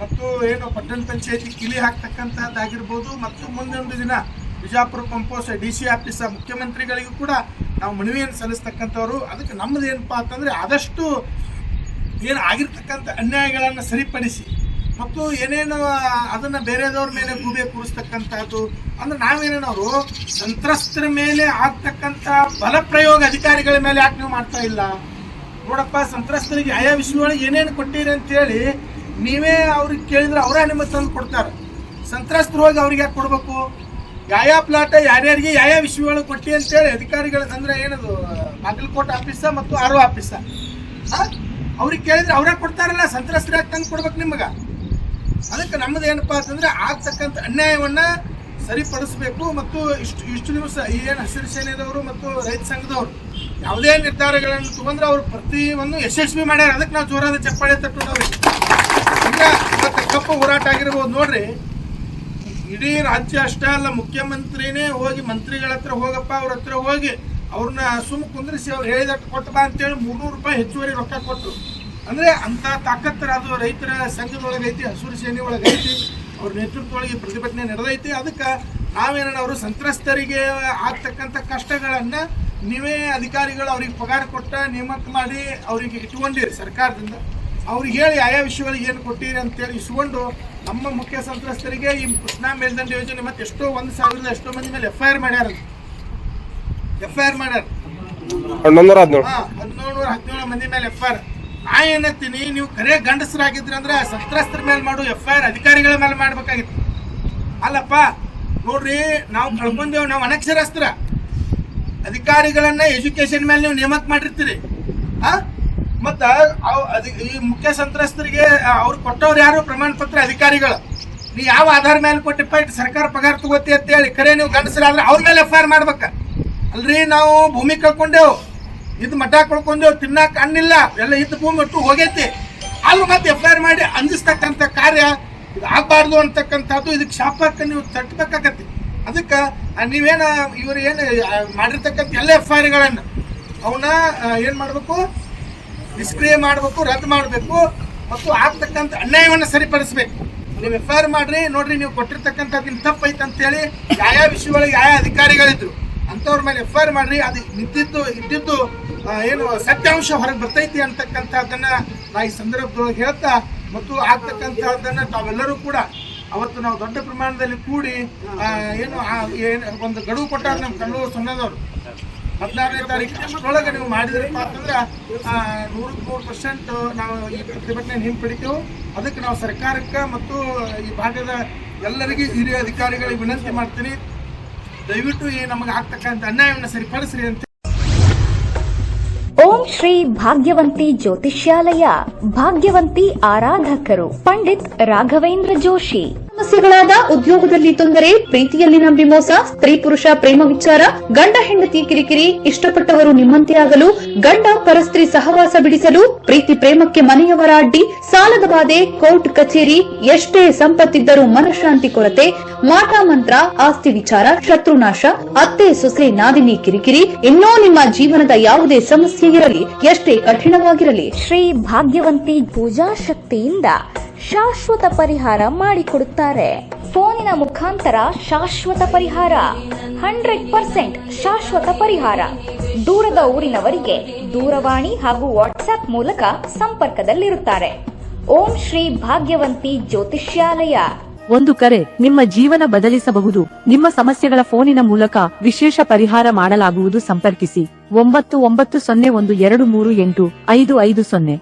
ಮತ್ತು ಏನು ಪಟ್ಟಣ ಪಂಚಾಯತಿ ಕಿಲಿ ಹಾಕ್ತಕ್ಕಂಥದ್ದಾಗಿರ್ಬೋದು ಮತ್ತು ಮುಂದೊಂದು ದಿನ ಬಿಜಾಪುರ ಪಂಪೋಸ್ DC ಆಫೀಸ ಮುಖ್ಯಮಂತ್ರಿಗಳಿಗೂ ಕೂಡ ನಾವು ಮನವಿಯನ್ನು ಸಲ್ಲಿಸ್ತಕ್ಕಂಥವ್ರು. ಅದಕ್ಕೆ ನಮ್ಮದು ಏನಪ್ಪ ಅಂತಂದರೆ ಆದಷ್ಟು ಏನು ಆಗಿರ್ತಕ್ಕಂಥ ಅನ್ಯಾಯಗಳನ್ನು ಸರಿಪಡಿಸಿ ಮತ್ತು ಏನೇನು ಅದನ್ನು ಬೇರೆದವ್ರ ಮೇಲೆ ಗೂಬೆ ಕೂರಿಸ್ತಕ್ಕಂಥದ್ದು ಅಂದ್ರೆ ನಾವೇನೇನವರು ಸಂತ್ರಸ್ತರ ಮೇಲೆ ಆಗ್ತಕ್ಕಂಥ ಬಲ ಪ್ರಯೋಗ ಅಧಿಕಾರಿಗಳ ಮೇಲೆ ಯಾಕೆ ನೀವು ಮಾಡ್ತಾ ಇಲ್ಲ? ನೋಡಪ್ಪ, ಸಂತ್ರಸ್ತರಿಗೆ ಆಯಾ ವಿಷಯಗಳಿಗೆ ಏನೇನು ಕೊಟ್ಟಿರಿ ಅಂತೇಳಿ ನೀವೇ ಅವ್ರಿಗೆ ಕೇಳಿದ್ರೆ ಅವರೇ ನಿಮಗೆ ತಂದು ಕೊಡ್ತಾರೆ. ಸಂತ್ರಸ್ತರು ಹೋಗಿ ಅವ್ರಿಗೆ ಯಾಕೆ ಕೊಡಬೇಕು? ಯಾವ ಪ್ಲಾಟ ಯಾರ್ಯಾರಿಗೆ ಯಾವ ವಿಷಯಗಳು ಕೊಟ್ಟಿ ಅಂತೇಳಿ ಅಧಿಕಾರಿಗಳು ಅಂದ್ರೆ ಏನದು ಬಾಗಲಕೋಟೆ ಆಫೀಸ ಮತ್ತು RO ಆಫೀಸ ಅವ್ರಿಗೆ ಕೇಳಿದ್ರೆ ಅವರೇ ಕೊಡ್ತಾರಲ್ಲ, ಸಂತ್ರಸ್ತರ ಯಾಕೆ ತಂದು ಕೊಡ್ಬೇಕು ನಿಮಗೆ? ಅದಕ್ಕೆ ನಮ್ಮದು ಏನಪ್ಪಾ ಅಂತಂದ್ರೆ ಆಗ್ತಕ್ಕಂಥ ಅನ್ಯಾಯವನ್ನ ಸರಿಪಡಿಸಬೇಕು. ಮತ್ತು ಇಷ್ಟು ದಿವಸ ಏನು ಹಸಿರು ಸೇನೆದವರು ಮತ್ತು ರೈತ ಸಂಘದವರು ಯಾವುದೇ ನಿರ್ಧಾರಗಳನ್ನು ತಗೊಂಡ್ರೆ ಅವ್ರು ಪ್ರತಿಯೊಂದು ಯಶಸ್ವಿ ಮಾಡ್ಯಾರ. ಅದಕ್ಕೆ ನಾವು ಜೋರಾದ ಚಪ್ಪಾಳೆ ತಟ್ಟೋದವ್ರಿ. ಈಗ ಇವತ್ತು ಕಪ್ಪು ಹೋರಾಟ ಆಗಿರ್ಬೋದು ನೋಡ್ರಿ. ಇಡೀ ರಾಜ್ಯ ಅಷ್ಟೇ ಅಲ್ಲ, ಮುಖ್ಯಮಂತ್ರಿನೇ ಹೋಗಿ ಮಂತ್ರಿಗಳ ಹತ್ರ ಹೋಗಪ್ಪ, ಅವ್ರ ಹತ್ರ ಹೋಗಿ ಅವ್ರನ್ನ ಸುಮ್ಮ ಕುಂದ್ರಿಸಿ ಅವ್ರು ಹೇಳಿದಟ್ಟು ಕೊಟ್ಟು ಬಾ ಅಂತೇಳಿ 300 ರೂಪಾಯಿ ಹೆಚ್ಚುವರಿ ರೊಕ್ಕ ಕೊಟ್ಟರು. ಅಂದರೆ ಅಂಥ ತಾಕತ್ತರ ಅದು ರೈತರ ಸಂಘದೊಳಗೆ ಐತಿ, ಹಸಿರು ಸೇನೆ ಒಳಗೆ ಐತಿ, ಅವ್ರ ನೇತೃತ್ವದೊಳಗೆ ಪ್ರತಿಭಟನೆ ನಡೆದೈತಿ. ಅದಕ್ಕೆ ನಾವೇನವರು ಸಂತ್ರಸ್ತರಿಗೆ ಆಗ್ತಕ್ಕಂಥ ಕಷ್ಟಗಳನ್ನು ನೀವೇ ಅಧಿಕಾರಿಗಳು ಅವ್ರಿಗೆ ಪಗಾರ ಕೊಟ್ಟ ನೇಮಕ ಮಾಡಿ ಅವರಿಗೆ ಇಟ್ಕೊಂಡಿರಿ ಸರ್ಕಾರದಿಂದ. ಅವ್ರಿಗೆ ಹೇಳಿ ಆಯಾ ವಿಷಯಗಳಿಗೆ ಏನು ಕೊಟ್ಟಿರಿ ಅಂತೇಳಿ ಇಸ್ಕೊಂಡು ನಮ್ಮ ಮುಖ್ಯ ಸಂತ್ರಸ್ತರಿಗೆ ಈ ಕೃಷ್ಣಾ ಮೇಲ್ದಂಡೆ ಯೋಜನೆ ಮತ್ತು ಎಷ್ಟೋ 1,000 ಎಷ್ಟೋ ಮಂದಿ ಮೇಲೆ FIR ಮಾಡ್ಯಾರ. 1717 ಮಂದಿ ಮೇಲೆ FIR. ನಾ ಏನತ್ತೀನಿ, ನೀವು ಕರೆ ಗಂಡಸರಾಗಿದ್ರಿ ಅಂದ್ರೆ ಸಂತ್ರಸ್ತರ ಮೇಲೆ ಮಾಡು FIR ಅಧಿಕಾರಿಗಳ ಮೇಲೆ ಮಾಡ್ಬೇಕಾಗಿತ್ತು. ಅಲ್ಲಪ್ಪ ನೋಡ್ರಿ, ನಾವು ಕಳ್ಕೊಂಡೇವು, ನಾವು ಅನಕ್ಷರಸ್ತ್ರ ಅಧಿಕಾರಿಗಳನ್ನ ಎಜುಕೇಶನ್ ಮೇಲೆ ನೀವು ನೇಮಕ ಮಾಡಿರ್ತೀರಿ. ಮತ್ತ ಈ ಮುಖ್ಯ ಸಂತ್ರಸ್ತರಿಗೆ ಅವ್ರು ಕೊಟ್ಟವ್ರು ಯಾರು? ಪ್ರಮಾಣ ಪತ್ರ ಅಧಿಕಾರಿಗಳು. ನೀ ಯಾವ ಆಧಾರ ಮೇಲೆ ಕೊಟ್ಟಿಪ್ಪ ಇಟ್ಟು ಸರ್ಕಾರ ಪಗಾರ ತಗೋತಿ ಅಂತ ಹೇಳಿ ಕರೆ ನೀವು ಗಂಡಸರಾದ್ರೆ ಅವ್ರ ಮೇಲೆ FIR ಮಾಡ್ಬೇಕ ಅಲ್ರಿ? ನಾವು ಭೂಮಿ ಕಳ್ಕೊಂಡೇವು, ಇದು ಮಠ ಕಳ್ಕೊಂಡೇವು, ತಿನ್ನಾಕ ಅನ್ನಿಲ್ಲ, ಎಲ್ಲ ಇದ್ದ ಭೂಮಿ ಒಟ್ಟು ಹೋಗೈತಿ. ಅಲ್ಲಿ ಮತ್ತೆ FIR ಮಾಡಿ ಅಂಜಿಸ್ತಕ್ಕಂಥ ಕಾರ್ಯ ಇದು ಆಗ್ಬಾರ್ದು ಅಂತಕ್ಕಂಥದ್ದು. ಇದಕ್ಕೆ ಶಾಪಕ್ಕೆ ನೀವು ತಟ್ಟಬೇಕಾಗತ್ತೆ. ಅದಕ್ಕೆ ನೀವೇನು ಇವರು ಏನು ಮಾಡಿರ್ತಕ್ಕಂಥ ಎಲ್ಲ FIRಗಳನ್ನು ಅವನ್ನ ಏನು ಮಾಡಬೇಕು? ನಿಷ್ಕ್ರಿಯ ಮಾಡಬೇಕು, ರದ್ದು ಮಾಡಬೇಕು ಮತ್ತು ಆಗ್ತಕ್ಕಂಥ ಅನ್ಯಾಯವನ್ನು ಸರಿಪಡಿಸ್ಬೇಕು. ನೀವು FIR ಮಾಡ್ರಿ, ನೋಡ್ರಿ ನೀವು ಕೊಟ್ಟಿರ್ತಕ್ಕಂಥದ್ದು ನಿಮ್ಗೆ ತಪ್ಪೈತೆ ಅಂತೇಳಿ ಯಾವ ವಿಷಯಗಳಿಗೆ ಯಾವ ಅಧಿಕಾರಿಗಳಿದ್ರು ಅಂಥವ್ರ ಮೇಲೆ FIR ಮಾಡ್ರಿ. ಅದು ಇದ್ದಿದ್ದು ಏನು ಸತ್ಯಾಂಶ ಹೊರಗೆ ಬರ್ತೈತಿ ಅಂತಕ್ಕಂಥದ್ದನ್ನ ನಾ ಈ ಸಂದರ್ಭದೊಳಗೆ ಹೇಳ್ತಾ, ಮತ್ತು ಆಗ್ತಕ್ಕಂಥದ್ದನ್ನ ತಾವೆಲ್ಲರೂ ಕೂಡ ಅವತ್ತು ನಾವು ದೊಡ್ಡ ಪ್ರಮಾಣದಲ್ಲಿ ಕೂಡಿ ಏನು ಒಂದು ಗಡುವು ಕೊಟ್ಟಾರ ನಮ್ಮ ಕಣ್ಣೂರು ಸಣ್ಣದವರು 14ನೇ ತಾರೀಕು ಅಷ್ಟರೊಳಗೆ ನೀವು ಮಾಡಿದ್ರಪ್ಪ ಅಂತಂದ್ರೆ 100% ನಾವು ಈ ಪ್ರತಿಭಟನೆ ಹಿಂಪಡಿತೇವೆ. ಅದಕ್ಕೆ ನಾವು ಸರ್ಕಾರಕ್ಕೆ ಮತ್ತು ಈ ಭಾಗದ ಎಲ್ಲರಿಗೂ ಹಿರಿಯ ಅಧಿಕಾರಿಗಳಿಗೆ ವಿನಂತಿ ಮಾಡ್ತೀನಿ, ದಯವಿಟ್ಟು ಈ ನಮಗೆ ಆಗ್ತಕ್ಕಂಥ ಅನ್ಯಾಯವನ್ನು ಸರಿಪಡಿಸ್ರಿ ಅಂತ. ಓಂ ಶ್ರೀ ಭಾಗ್ಯವಂತಿ ಜ್ಯೋತಿಷ್ಯಾಲಯ, ಭಾಗ್ಯವಂತಿ ಆರಾಧಕರು ಪಂಡಿತ್ ರಾಘವೇಂದ್ರ ಜೋಶಿ. ಸಮಸ್ಯೆಗಳಾದ ಉದ್ಯೋಗದಲ್ಲಿ ತೊಂದರೆ, ಪ್ರೀತಿಯಲ್ಲಿನ ಮೋಸ, ಸ್ತ್ರೀ ಪುರುಷ ಪ್ರೇಮ ವಿಚಾರ, ಗಂಡ ಹೆಂಡತಿ ಕಿರಿಕಿರಿ, ಇಷ್ಟಪಟ್ಟವರು ನಿಮ್ಮಂತೆ ಆಗಲು, ಗಂಡ ಪರಸ್ತ್ರೀ ಸಹವಾಸ ಬಿಡಿಸಲು, ಪ್ರೀತಿ ಪ್ರೇಮಕ್ಕೆ ಮನೆಯವರ ಅಡ್ಡಿ, ಸಾಲದ ಬಾಧೆ, ಕೋರ್ಟ್ ಕಚೇರಿ, ಎಷ್ಟೇ ಸಂಪತ್ತಿದ್ದರೂ ಮನಃಶಾಂತಿ ಕೊರತೆ, ಮಾಟ ಮಂತ್ರ, ಆಸ್ತಿ ವಿಚಾರ, ಶತ್ರುನಾಶ, ಅತ್ತೆ ಸೊಸೆ ನಾದಿನಿ ಕಿರಿಕಿರಿ, ಇನ್ನೂ ನಿಮ್ಮ ಜೀವನದ ಯಾವುದೇ ಸಮಸ್ಯೆ ಇರಲಿ, ಎಷ್ಟೇ ಕಠಿಣವಾಗಿರಲಿ, ಶ್ರೀ ಭಾಗ್ಯವಂತಿ ಪೂಜಾ ಶಕ್ತಿಯಿಂದ ಶಾಶ್ವತ ಪರಿಹಾರ ಮಾಡಿಕೊಡುತ್ತಾರೆ. ಫೋನಿನ ಮುಖಾಂತರ ಶಾಶ್ವತ ಪರಿಹಾರ, 100% ಶಾಶ್ವತ ಪರಿಹಾರ. ದೂರದ ಊರಿನವರಿಗೆ ದೂರವಾಣಿ ಹಾಗೂ ವಾಟ್ಸ್ಆಪ್ ಮೂಲಕ ಸಂಪರ್ಕದಲ್ಲಿರುತ್ತಾರೆ. ಓಂ ಶ್ರೀ ಭಾಗ್ಯವಂತಿ ಜ್ಯೋತಿಷ್ಯಾಲಯ. ಒಂದು ಕರೆ ನಿಮ್ಮ ಜೀವನ ಬದಲಿಸಬಹುದು. ನಿಮ್ಮ ಸಮಸ್ಯೆಗಳ ಫೋನಿನ ಮೂಲಕ ವಿಶೇಷ ಪರಿಹಾರ ಮಾಡಲಾಗುವುದು. ಸಂಪರ್ಕಿಸಿ 9901238550.